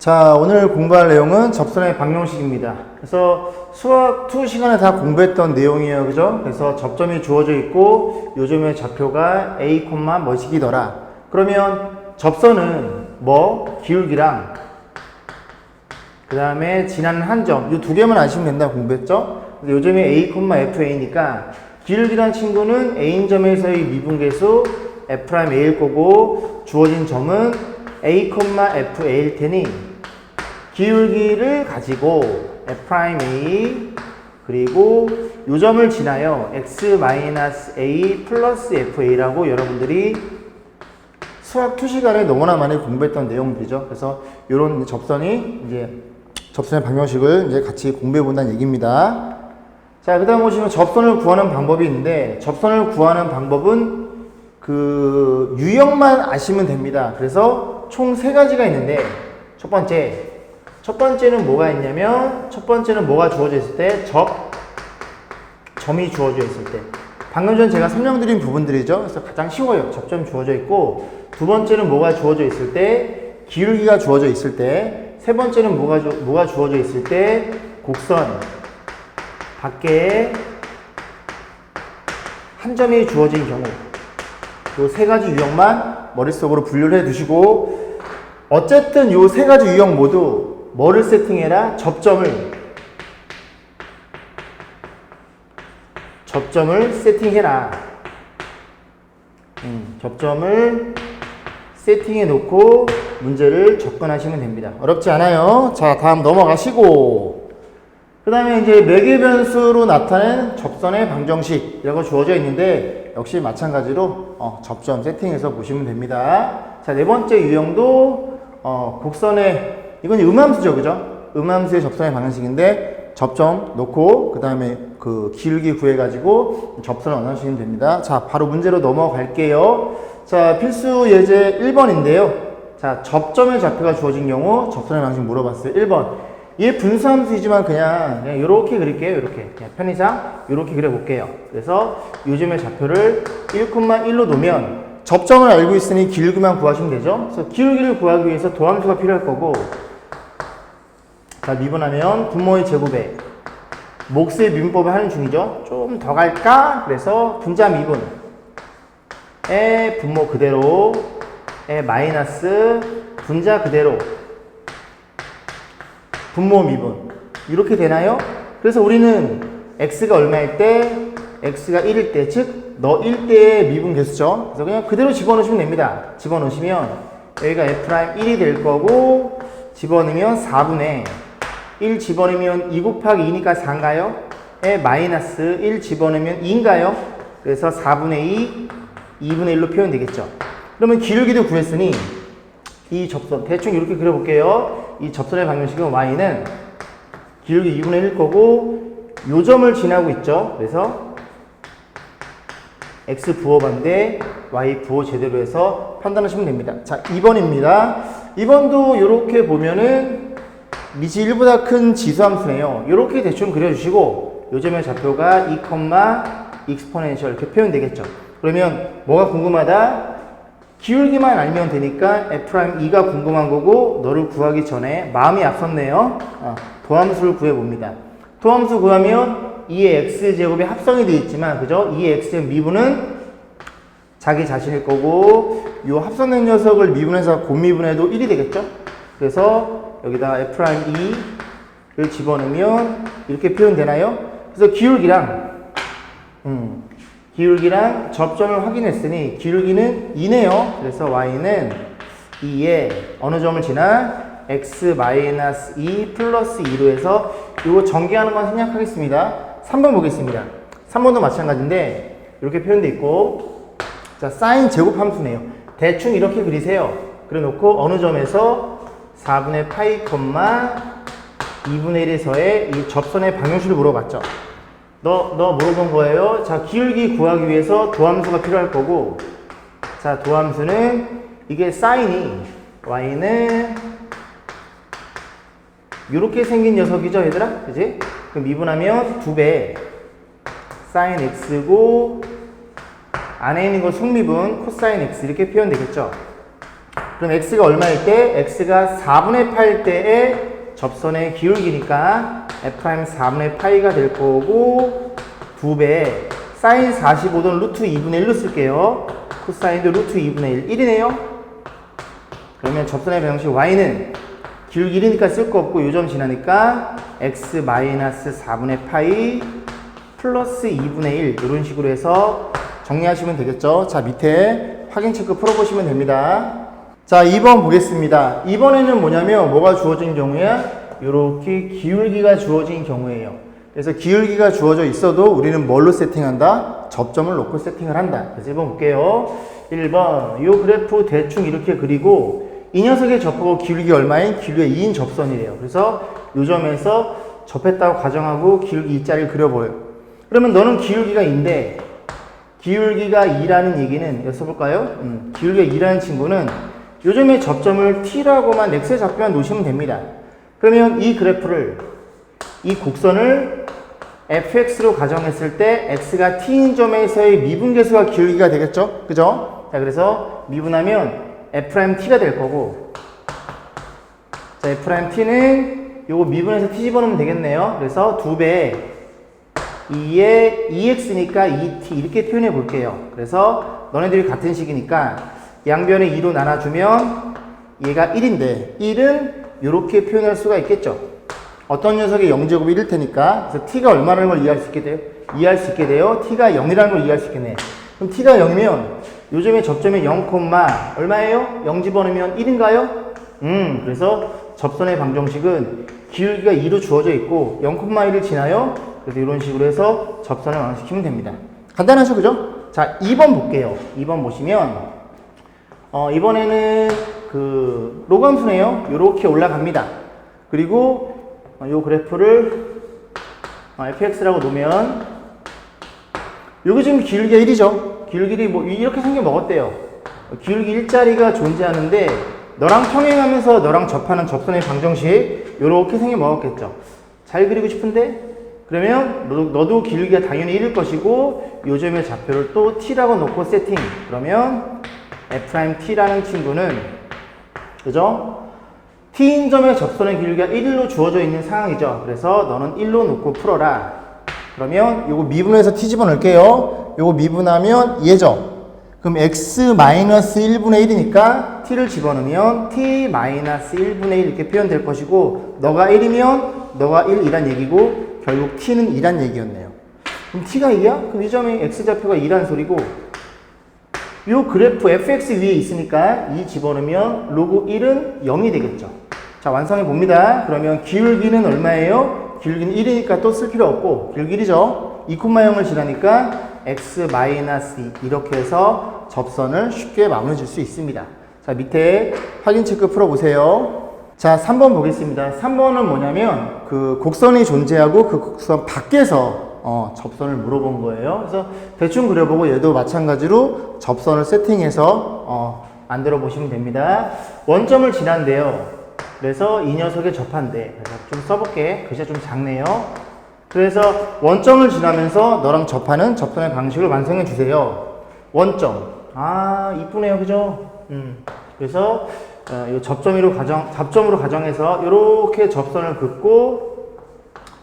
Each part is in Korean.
자, 오늘 공부할 내용은 접선의 방정식입니다. 그래서 수학 2 시간에 다 공부했던 내용이에요. 그죠? 그래서 접점이 주어져 있고 요즘의 좌표가 A, 뭐시기더라. 그러면 접선은 뭐? 기울기랑 그 다음에 지나는 한 점, 이 두 개만 아시면 된다 공부했죠? 요즘에 A, FA니까 기울기란 친구는 A점에서의 미분계수 F'A일 거고 주어진 점은 A, FA일 테니 기울기를 가지고 F'A 그리고 요 점을 지나요 X-A 플러스 FA라고 여러분들이 수학 2 시간에 너무나 많이 공부했던 내용들이죠. 그래서 이런 접선이 이제 접선의 방정식을 이제 같이 공부해 본다는 얘기입니다. 자, 그 다음 보시면 접선을 구하는 방법이 있는데 접선을 구하는 방법은 그 유형만 아시면 됩니다. 그래서 총 3가지가 있는데 첫 번째는 뭐가 있냐면 첫 번째는 뭐가 주어져 있을 때 점이 주어져 있을 때 방금 전 제가 설명드린 부분들이죠. 그래서 가장 쉬워요. 접점 주어져 있고 두 번째는 뭐가 주어져 있을 때 기울기가 주어져 있을 때 세 번째는 뭐가 주어져 있을 때 곡선 밖에 한 점이 주어진 경우 요 3가지 유형만 머릿속으로 분류를 해 두시고 어쨌든 요 3가지 유형 모두 뭐를 세팅해라? 접점을 세팅해라. 접점을 세팅해 놓고 문제를 접근하시면 됩니다. 어렵지 않아요. 자, 다음 넘어가시고 그 다음에 이제 매개 변수로 나타낸 접선의 방정식이라고 주어져 있는데 역시 마찬가지로 접점 세팅해서 보시면 됩니다. 자, 4번째 유형도 곡선의 이건 음함수죠, 그죠? 음함수의 접선의 방정식인데 접점 놓고 그 다음에 그 기울기 구해가지고 접선을 원하시면 됩니다. 자, 바로 문제로 넘어갈게요. 자, 필수 예제 1번인데요. 자, 접점의 좌표가 주어진 경우 접선의 방식 물어봤어요. 1번. 얘 분수함수이지만 그냥 이렇게 그릴게요. 이렇게 그냥 편의상 이렇게 그려볼게요. 그래서 요즘의 좌표를 1,1로 놓으면 접점을 알고 있으니 기울기만 구하시면 되죠. 그래서 기울기를 구하기 위해서 도함수가 필요할 거고 자, 미분하면 분모의 제곱에 몫의 미분법을 하는 중이죠. 좀 더 갈까? 그래서 분자 미분에 분모 그대로 에 마이너스 분자 그대로 분모 미분 이렇게 되나요? 그래서 우리는 x가 얼마일 때 x가 1일 때 즉 너 1대의 미분 개수죠. 그래서 그냥 그대로 집어넣으시면 됩니다. 집어넣으시면 여기가 f'1이 될 거고 집어넣으면 4분의 1 집어넣으면 2 곱하기 2니까 4인가요? 에 마이너스 1 집어넣으면 2인가요? 그래서 4분의 2 2분의 1로 표현되겠죠. 그러면 기울기도 구했으니 이 접선 대충 이렇게 그려볼게요. 이 접선의 방정식은 y는 기울기 2분의 1일 거고 요 점을 지나고 있죠. 그래서 x 부호 반대 y 부호 제대로 해서 판단하시면 됩니다. 자, 2번입니다. 2번도 이렇게 보면은 미지 1보다 큰 지수함수네요. 이렇게 대충 그려주시고 요 점의 좌표가 2, 익스포넨셜 이렇게 표현되겠죠. 그러면 뭐가 궁금하다? 기울기만 알면 되니까 F'E가 궁금한 거고 너를 구하기 전에 마음이 앞섰네요. 도함수를 구해봅니다. 도함수 구하면 2의 x제곱이 합성이 되어 있지만 그죠? 2의 x제곱 미분은 자기 자신일 거고 이 합성된 녀석을 미분해서 곱미분해도 1이 되겠죠? 그래서 여기다 F'E를 집어넣으면 이렇게 표현되나요? 그래서 기울기랑 접점을 확인했으니 기울기는 2네요. 그래서 y는 2에 어느 점을 지나 x-2 플러스 2로 해서 이거 전개하는 건 생략하겠습니다. 3번 보겠습니다. 3번도 마찬가지인데 이렇게 표현되어 있고 자, 사인 제곱 함수네요. 대충 이렇게 그리세요. 그래 놓고 어느 점에서 4분의 파이, 2분의 1에서의 이 접선의 방정식을 물어봤죠. 너 물어본 거예요. 자, 기울기 구하기 위해서 도함수가 필요할 거고 자, 도함수는 이게 사인이 y는 이렇게 생긴 녀석이죠, 얘들아? 그지? 그럼 미분하면 2배 사인 x고 안에 있는 건 속미분 코사인 x 이렇게 표현되겠죠. 그럼 x가 얼마일 때? x가 4분의 8일 때의 접선의 기울기니까 f' 4분의 파이가 될 거고 2배 사인 45도는 루트 2분의 1로 쓸게요. 코사인도 루트 2분의 1, 1이네요. 그러면 접선의 방정식 y는 기울기 1이니까 쓸 거 없고 요점 지나니까 x 마이너스 4분의 파이 플러스 2분의 1 이런 식으로 해서 정리하시면 되겠죠. 자, 밑에 확인 체크 풀어보시면 됩니다. 자, 2번 보겠습니다. 이번에는 뭐냐면 뭐가 주어진 경우야? 이렇게 기울기가 주어진 경우예요. 그래서 기울기가 주어져 있어도 우리는 뭘로 세팅한다? 접점을 놓고 세팅을 한다. 그래서 1번 볼게요. 1번 이 그래프 대충 이렇게 그리고 이 녀석의 접하고 기울기 얼마인? 기울기가 2인 접선이래요. 그래서 이 점에서 접했다고 가정하고 기울기 2자리를 그려보여요. 그러면 너는 기울기가 2인데 기울기가 2라는 얘기는 여기 써볼까요? 기울기가 2라는 친구는 요즘에 접점을 t라고만 x의 좌표만 놓으시면 됩니다. 그러면 이 그래프를 이 곡선을 fx로 가정했을 때 x가 t인 점에서의 미분계수가 기울기가 되겠죠? 그죠? 자, 그래서 미분하면 f't가 될 거고 자, f't는 요거 미분해서 t 집어넣으면 되겠네요. 그래서 2배 2에 2x니까 2t 이렇게 표현해 볼게요. 그래서 너네들이 같은 식이니까 양변을 2로 나눠주면 얘가 1인데 1은 이렇게 표현할 수가 있겠죠. 어떤 녀석의 0제곱이 1일 테니까 그래서 t가 얼마라는 걸 이해할 수 있게 돼요? 이해할 수 있게 돼요. t가 0이라는 걸 이해할 수 있겠네. 그럼 t가 0이면 요즘에 접점이 0, 얼마예요? 0 집어넣으면 1인가요? 그래서 접선의 방정식은 기울기가 2로 주어져 있고 0,1을 지나요. 그래서 이런 식으로 해서 접선을 완성시키면 됩니다. 간단하죠, 그죠? 자, 2번 볼게요. 2번 보시면 이번에는 그 로감수네요. 이렇게 올라갑니다. 그리고 요 그래프를 fx라고 놓으면 여기 지금 기울기가 1이죠. 기울기 뭐 이렇게 생겨 먹었대요. 기울기 1자리가 존재하는데 너랑 평행하면서 너랑 접하는 접선의 방정식 이렇게 생겨 먹었겠죠. 잘 그리고 싶은데 그러면 너도 기울기가 당연히 1일 것이고 요점의 좌표를 또 t라고 놓고 세팅. 그러면 f't라는 친구는 그죠? t인 점의 접선의 기울기가 1로 주어져 있는 상황이죠. 그래서 너는 1로 놓고 풀어라. 그러면 요거 미분해서 t 집어넣을게요. 요거 미분하면 얘죠. 그럼 x-1분의 1이니까 t를 집어넣으면 t-1분의 1 이렇게 표현될 것이고 너가 1이면 너가 1이란 얘기고 결국 t는 2란 얘기였네요. 그럼 t가 2야? 그럼 이 점의 x좌표가 2란 소리고 요 그래프 fx 위에 있으니까 2 집어넣으면 로그 1은 0이 되겠죠. 자, 완성해 봅니다. 그러면 기울기는 얼마예요? 기울기는 1이니까 또 쓸 필요 없고 기울기 1이죠. 2,0을 지나니까 x-2 이렇게 해서 접선을 쉽게 마무리 줄 수 있습니다. 자, 밑에 확인 체크 풀어보세요. 자, 3번 보겠습니다. 3번은 뭐냐면 그 곡선이 존재하고 그 곡선 밖에서 접선을 물어본 거예요. 그래서 대충 그려보고 얘도 마찬가지로 접선을 세팅해서 만들어 보시면 됩니다. 원점을 지난대요. 그래서 이 녀석에 접한대. 그래서 좀 써볼게. 글씨가 좀 작네요. 그래서 원점을 지나면서 너랑 접하는 접선의 방식을 완성해 주세요. 원점. 아, 이쁘네요. 그죠? 그래서 이 접점으로 가정해서 이렇게 접선을 긋고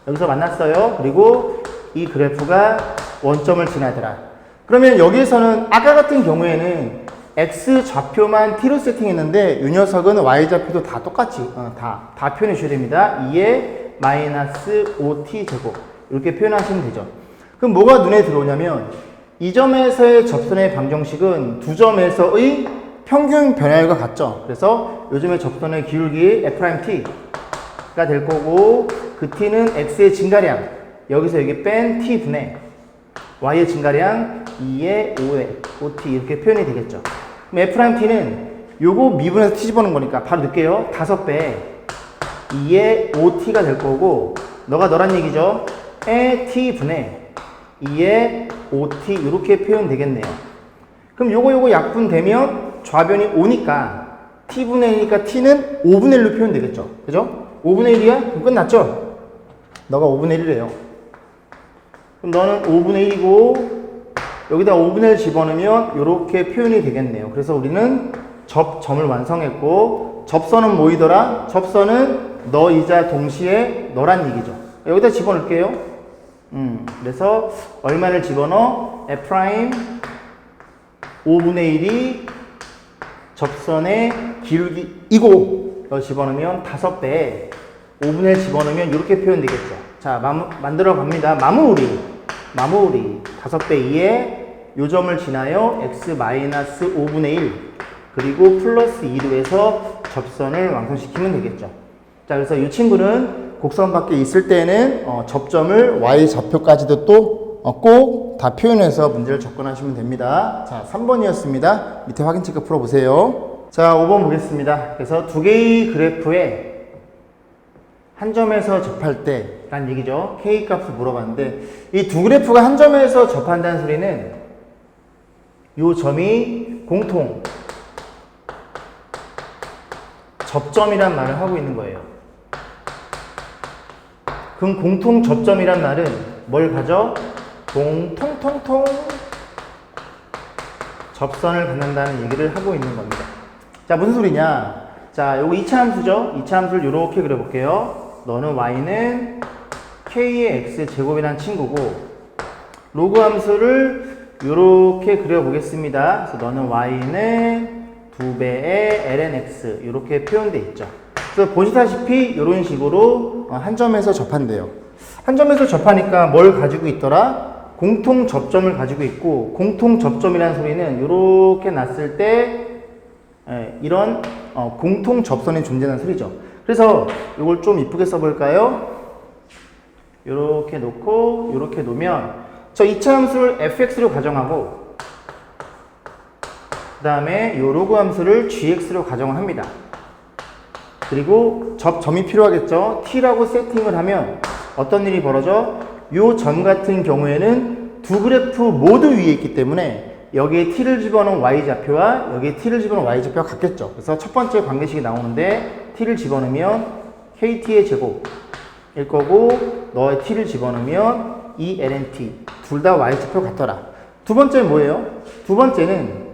여기서 만났어요. 그리고 이 그래프가 원점을 지나더라. 그러면 여기에서는 아까 같은 경우에는 x 좌표만 t로 세팅했는데 이 녀석은 y 좌표도 다 똑같이 다 표현해 주셔야 됩니다. 2에 마이너스 5t 제곱 이렇게 표현하시면 되죠. 그럼 뭐가 눈에 들어오냐면 이 점에서의 접선의 방정식은 두 점에서의 평균 변화율과 같죠. 그래서 요즘에 접선의 기울기 f't가 될 거고 그 t는 x의 증가량 여기서 여기 뺀 t분의 y의 증가량 2의 5t 이렇게 표현이 되겠죠. 그럼 f't는 요거 미분해서 t 집어넣은 거니까 바로 넣을게요. 5배 2의 5t가 될 거고 너가 너란 얘기죠. 에 t분의 2의 5t 이렇게 표현되겠네요. 그럼 요거 약분되면 좌변이 5니까 t분의 1이니까 t는 5분의 1로 표현되겠죠. 그죠? 5분의 1이야? 그럼 끝났죠? 너가 5분의 1이래요. 그럼 너는 5분의 1이고 여기다 5분의 1 집어넣으면 이렇게 표현이 되겠네요. 그래서 우리는 접점을 완성했고, 접선은 뭐이더라? 접선은 너이자 동시에 너란 얘기죠. 여기다 집어넣을게요. 그래서 얼마를 집어넣어? F' 5분의 1이 접선의 기울기이고, 너 집어넣으면 5배, 5분의 1 집어넣으면 이렇게 표현되겠죠. 자, 만들어 갑니다. 마무리. 5배 2에 요 점을 지나요. x 마이너스 5분의 1 그리고 플러스 2로 해서 접선을 완성시키면 되겠죠. 자, 그래서 이 친구는 곡선 밖에 있을 때는 접점을 y 좌표까지도 또 꼭 다 표현해서 문제를 접근하시면 됩니다. 자, 3번이었습니다. 밑에 확인 체크 풀어보세요. 자, 5번 보겠습니다. 그래서 두 개의 그래프에 한 점에서 접할 때 라는 얘기죠. K 값을 물어봤는데, 이 두 그래프가 한 점에서 접한다는 소리는 요 점이 공통 접점이란 말을 하고 있는 거예요. 그럼 공통 접점이란 말은 뭘 가져? 동통통통 접선을 갖는다는 얘기를 하고 있는 겁니다. 자, 무슨 소리냐? 자, 요거 2차 함수죠? 2차 함수를 요렇게 그려볼게요. 너는 y는 k의 x 제곱이라는 친구고, 로그 함수를 요렇게 그려보겠습니다. 그래서 너는 y는 2배의 lnx 이렇게 표현되어 있죠. 그래서 보시다시피 이런 식으로 한 점에서 접한대요. 한 점에서 접하니까 뭘 가지고 있더라? 공통 접점을 가지고 있고, 공통 접점이라는 소리는 이렇게 놨을 때 이런 공통 접선이 존재하는 소리죠. 그래서 이걸 좀 이쁘게 써볼까요? 이렇게 놓고 이렇게 놓으면 저 2차 함수를 fx로 가정하고, 그 다음에 이 로그 함수를 gx로 가정을 합니다. 그리고 접점이 필요하겠죠. t라고 세팅을 하면 어떤 일이 벌어져? 요 점 같은 경우에는 두 그래프 모두 위에 있기 때문에 여기에 t를 집어넣은 y좌표와 여기에 t를 집어넣은 y좌표가 같겠죠. 그래서 첫 번째 관계식이 나오는데 t를 집어넣으면 kt의 제곱일 거고, 너의 t를 집어넣으면 lnt 둘 다 y좌표 같더라. 두 번째는 뭐예요? 두 번째는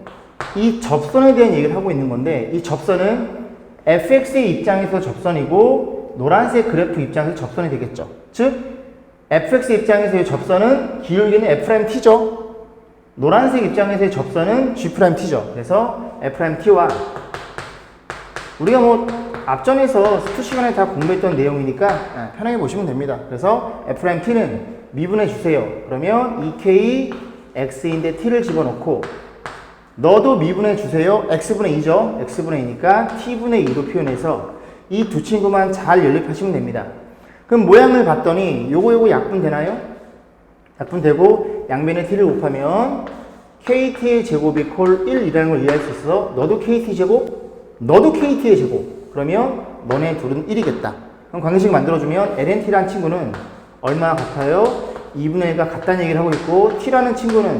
이 접선에 대한 얘기를 하고 있는 건데, 이 접선은 fx의 입장에서 접선이고 노란색 그래프 입장에서 접선이 되겠죠. 즉 fx 입장에서의 접선은 기울기는 f't죠. 노란색 입장에서의 접선은 g't죠. 그래서 f't와 우리가 뭐 앞전에서 스투 시간에 다 공부했던 내용이니까 편하게 보시면 됩니다. 그래서 f't는 미분해 주세요. 그러면 2k x인데 t를 집어넣고, 너도 미분해 주세요. x분의 2죠. x분의 2니까 t분의 2로 표현해서 이 두 친구만 잘 연립하시면 됩니다. 그럼 모양을 봤더니 요거 약분되나요? 약분되고 양변에 t를 곱하면 kt의 제곱이 콜 1이라는 걸 이해할 수 있어. 너도 kt 제곱, 너도 kt의 제곱. 그러면 너네 둘은 1이겠다. 그럼 관계식 만들어주면 lnt라는 친구는 얼마 같아요? 2분의 1과 같다는 얘기를 하고 있고, t라는 친구는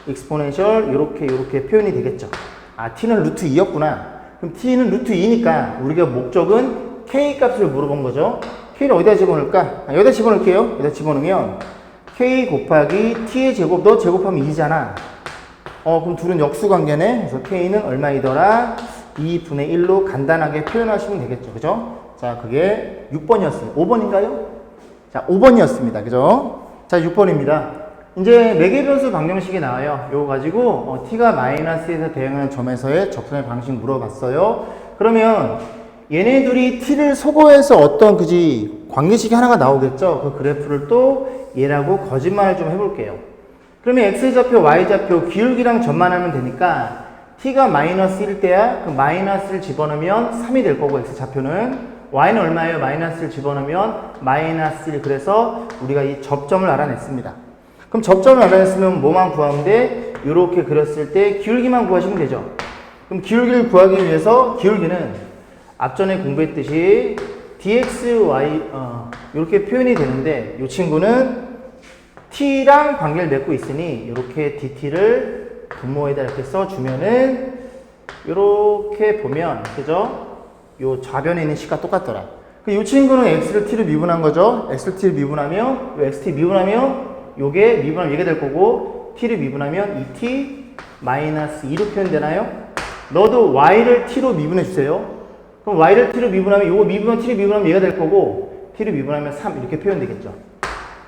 exponential 이렇게 표현이 되겠죠. 아, t는 루트 2였구나. 그럼 t는 루트 2니까 우리가 목적은 k 값을 물어본 거죠. k를 어디다 집어넣을까? 여기다 집어넣을게요. 여기다 집어넣으면 k 곱하기 t의 제곱, 너 제곱하면 2잖아. 그럼 둘은 역수관계네. 그래서 k는 얼마이더라? 2분의 1로 간단하게 표현하시면 되겠죠. 그죠? 자, 그게 6번이었어요. 5번인가요? 자, 5번이었습니다. 그죠? 자, 6번입니다. 이제 매개변수 방정식이 나와요. 요거 가지고 t가 마이너스에서 대응하는 점에서의 접선의 방식 물어봤어요. 그러면 얘네 둘이 t를 소거해서 어떤 관계식이 하나가 나오겠죠. 그 그래프를 또 얘라고 거짓말을 좀 해볼게요. 그러면 x좌표, y좌표 기울기랑 점만 하면 되니까 t가 마이너스 1 때야 그 마이너스를 집어넣으면 3이 될 거고, x좌표는 y는 얼마예요? 마이너스를 집어넣으면 마이너스 1. 그래서 우리가 이 접점을 알아냈습니다. 그럼 접점을 알아냈으면 뭐만 구하면 돼? 이렇게 그렸을 때 기울기만 구하시면 되죠. 그럼 기울기를 구하기 위해서 기울기는 앞전에 공부했듯이 dxy 이렇게 표현이 되는데, 이 친구는 t랑 관계를 맺고 있으니 이렇게 dt를 분모에다 이렇게 써주면은 이렇게 보면, 그죠? 요 좌변에 있는 식과 똑같더라. 이 친구는 x를 t로 미분한 거죠. x를 t로 미분하면 요 xt 미분하면 요게 미분하면 얘가 될 거고, t를 미분하면 2t 마이너스 2로 표현되나요? 너도 y를 t로 미분해 주세요. 그럼 y를 t로 미분하면 요거 미분한 t로 미분하면 얘가 될 거고 t로 미분하면 3 이렇게 표현되겠죠.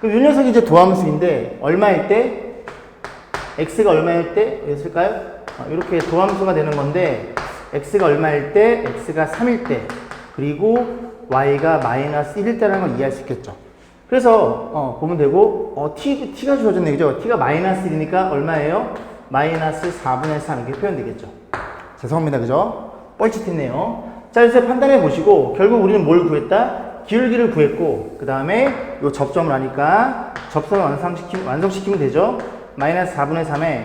그럼 이 녀석이 이제 도함수인데 얼마일 때? x가 얼마일 때? 였을까요? 이렇게 도함수가 되는 건데 x가 얼마일 때? x가 3일 때 그리고 y가 마이너스 1일 때라는 걸 이해할 수 있겠죠. 그래서 보면 되고 t가 주어졌네 그죠? t가 마이너스 1이니까 얼마예요? 마이너스 4분의 3 이렇게 표현되겠죠. 죄송합니다 그죠? 뻘짓했네요. 자 그래서 판단해 보시고 결국 우리는 뭘 구했다? 기울기를 구했고 그 다음에 요 접점을 하니까 접선을 완성시키면 되죠. 마이너스 4분의 3에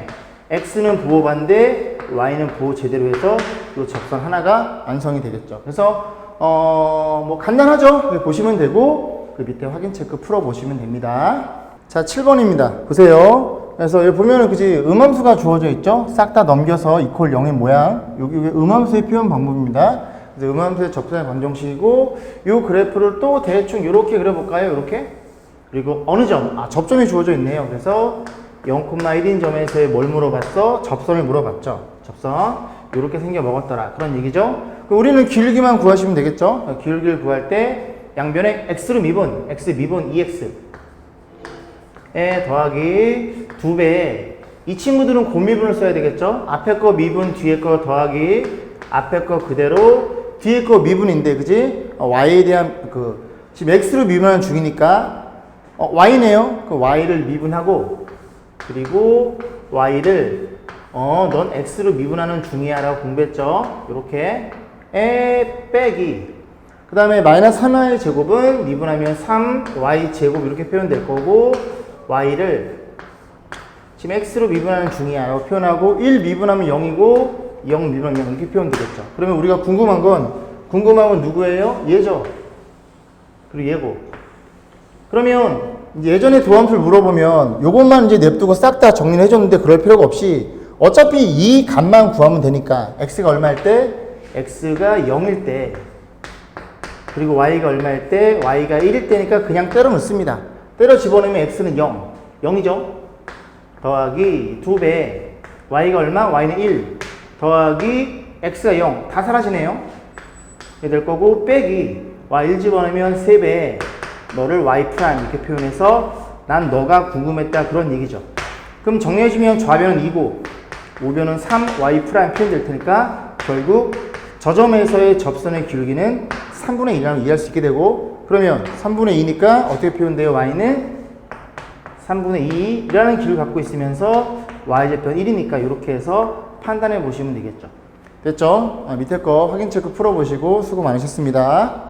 x는 부호 반대 y는 부호 제대로 해서 요 접선 하나가 완성이 되겠죠. 그래서 뭐 간단하죠. 보시면 되고 그 밑에 확인 체크 풀어 보시면 됩니다. 자 7번입니다. 보세요. 그래서 여기 보면은 그지 음함수가 주어져 있죠. 싹 다 넘겨서 이퀄 0의 모양 여기 음함수의 표현 방법입니다. 그래서 음함수의 접선의 방정식이고 요 그래프를 또 대충 이렇게 그려볼까요? 이렇게 그리고 어느 점? 접점이 주어져 있네요. 그래서 0,1인 점에서 뭘 물어봤어? 접선을 물어봤죠. 접선 이렇게 생겨 먹었더라 그런 얘기죠. 우리는 기울기만 구하시면 되겠죠. 기울기를 구할 때 양변에 x로 미분 x 미분 2x에 더하기 2배 이 친구들은 곱미분을 써야 되겠죠. 앞에 거 미분 뒤에 거 더하기 앞에 거 그대로 뒤에 거 미분인데 그지? y에 대한 지금 x로 미분하는 중이니까 y네요. 그 y를 미분하고 그리고 y를 넌 x로 미분하는 중이야 라고 공부했죠. 이렇게 빼기 그 다음에 마이너스 3y 제곱은 미분하면 3y 제곱 이렇게 표현될 거고 y를 지금 x로 미분하는 중이야 라고 표현하고 1 미분하면 0이고 0 미분하면 0 이렇게 표현되겠죠. 그러면 우리가 궁금한 건 누구예요? 얘죠. 그리고 얘고 그러면 예전에 도함수를 물어보면 요것만 이제 냅두고 싹 다 정리를 해줬는데 그럴 필요가 없이 어차피 이 값만 구하면 되니까 x가 얼마일 때? x가 0일 때 그리고 y가 얼마일 때? y가 1일 때니까 그냥 때려 넣습니다. 때려 집어넣으면 x는 0 0이죠. 더하기 2배 y가 얼마? y는 1 더하기 x가 0 다 사라지네요. 이렇게 될 거고 빼기 y1 집어넣으면 3배 너를 y 프라임 이렇게 표현해서 난 너가 궁금했다 그런 얘기죠. 그럼 정리해주면 좌변은 2고 우변은 3y 프라임 표현될 테니까 결국 저 점에서의 접선의 기울기는 3분의 1이라고 이해할 수 있게 되고 그러면 3분의 2니까 어떻게 표현돼요? y는 3분의 2라는 기울을 갖고 있으면서 y좌편 1이니까 이렇게 해서 판단해 보시면 되겠죠. 됐죠? 밑에 거 확인 체크 풀어 보시고 수고 많으셨습니다.